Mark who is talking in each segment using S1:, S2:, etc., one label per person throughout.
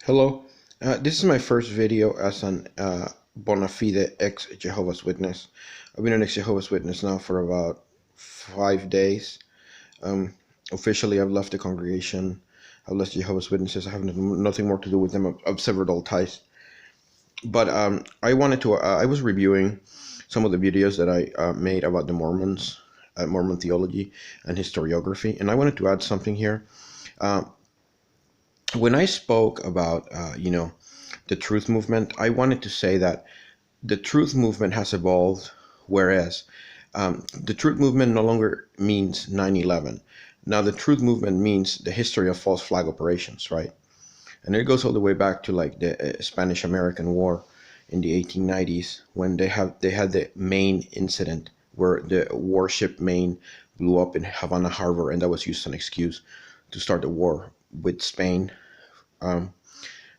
S1: Hello, this is my first video as an bona fide ex-Jehovah's Witness. I've been an ex-Jehovah's Witness now for about 5 days. Um, Officially, I've left the congregation. I've left Jehovah's Witnesses. I have nothing more to do with them. I've severed all ties. But I was reviewing some of the videos that I made about the Mormons, Mormon theology, and historiography, and I wanted to add something here. Uh, when I spoke about, the truth movement, I wanted to say that the truth movement has evolved, whereas the truth movement no longer means 9/11. Now, the truth movement means the history of false flag operations, right? And it goes all the way back to like the Spanish-American War in the 1890s when they had the Maine incident where the warship Maine blew up in Havana Harbor, and that was used as an excuse to start the war with Spain. Um,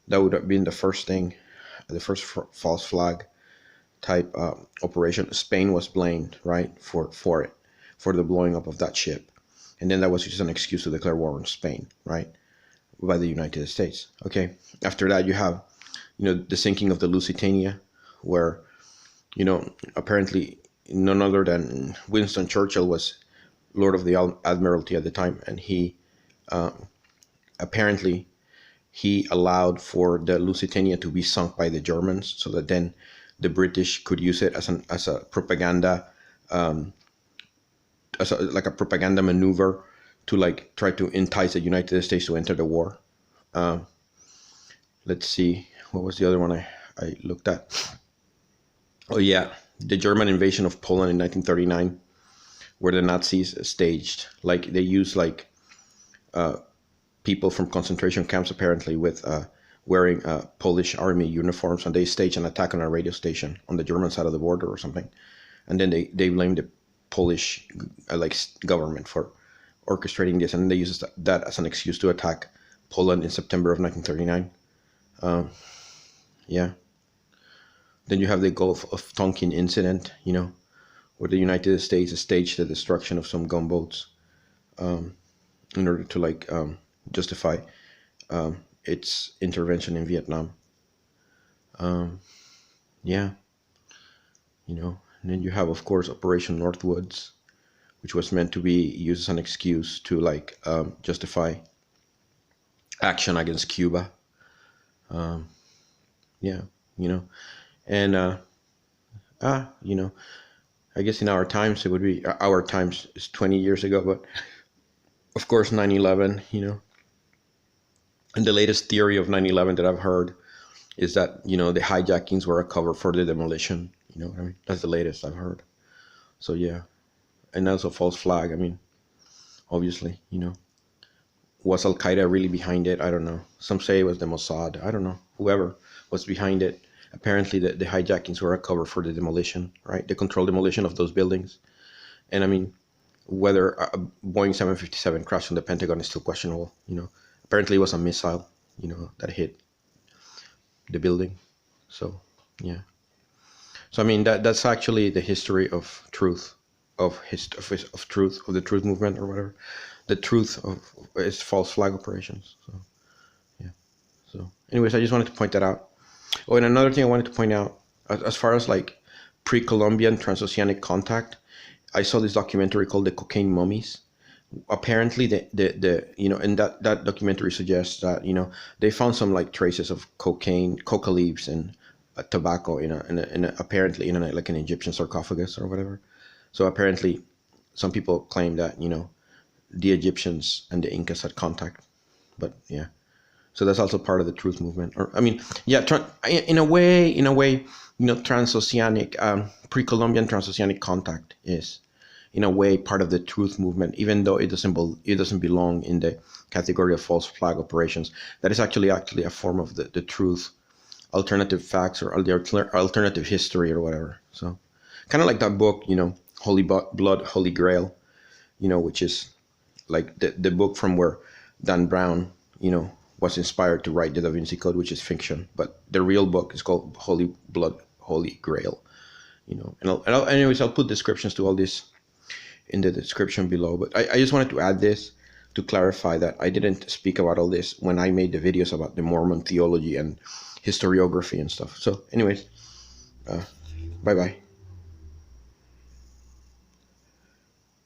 S1: that would have been the first thing, the first false flag type operation. Spain was blamed, right, for it, for the blowing up of that ship, and then that was just an excuse to declare war on Spain, right, by the United States. Okay, after that you have, the sinking of the Lusitania, where, apparently none other than Winston Churchill was Lord of the Admiralty at the time, and he apparently he allowed for the Lusitania to be sunk by the Germans, so that then the British could use it as a propaganda, like a propaganda maneuver to like try to entice the United States to enter the war. Let's see, what was the other one I looked at? Oh yeah, the German invasion of Poland in 1939, where the Nazis staged, like they used like people from concentration camps apparently with wearing Polish army uniforms, and they staged an attack on a radio station on the German side of the border or something, and then they blamed the Polish government for orchestrating this, and they used that as an excuse to attack Poland in September of 1939. Yeah. Then you have the Gulf of Tonkin incident, where the United States staged the destruction of some gunboats in order to justify its intervention in Vietnam. Yeah, and then you have, of course, Operation Northwoods, which was meant to be used as an excuse to justify action against Cuba. Yeah, and I guess in our times it would be, our times is 20 years ago, but of course 9/11, and the latest theory of 9/11 that I've heard is that, the hijackings were a cover for the demolition. You know what I mean? That's the latest I've heard. So yeah, and also false flag. I mean, obviously, was Al Qaeda really behind it? I don't know. Some say it was the Mossad. I don't know. Whoever was behind it. Apparently, the hijackings were a cover for the demolition, right? The controlled demolition of those buildings. And I mean, whether a Boeing 757 crashed in the Pentagon is still questionable. Apparently it was a missile, that hit the building. So yeah. So I mean, that's actually the history of truth, of truth, of the truth movement or whatever. The truth of is false flag operations. So yeah. So anyways, I just wanted to point that out. Oh, and another thing I wanted to point out, as far as like pre-Columbian transoceanic contact, I saw this documentary called The Cocaine Mummies. Apparently, and that documentary suggests that they found some like traces of coca leaves, and tobacco apparently in like an Egyptian sarcophagus or whatever. So apparently, some people claim that the Egyptians and the Incas had contact, but yeah. So that's also part of the truth movement. Or I mean, yeah, in a way, transoceanic, pre-Columbian transoceanic contact is, in a way, part of the truth movement, even though it doesn't belong in the category of false flag operations. That is actually a form of the truth, alternative facts, or the alternative history or whatever. So, kind of like that book, Holy Blood, Holy Grail, which is like the book from where Dan Brown, was inspired to write the Da Vinci Code, which is fiction, but the real book is called Holy Blood, Holy Grail. Anyways, I'll put descriptions to all this in the description below. But I just wanted to add this to clarify that I didn't speak about all this when I made the videos about the Mormon theology and historiography and stuff. So anyways, bye bye.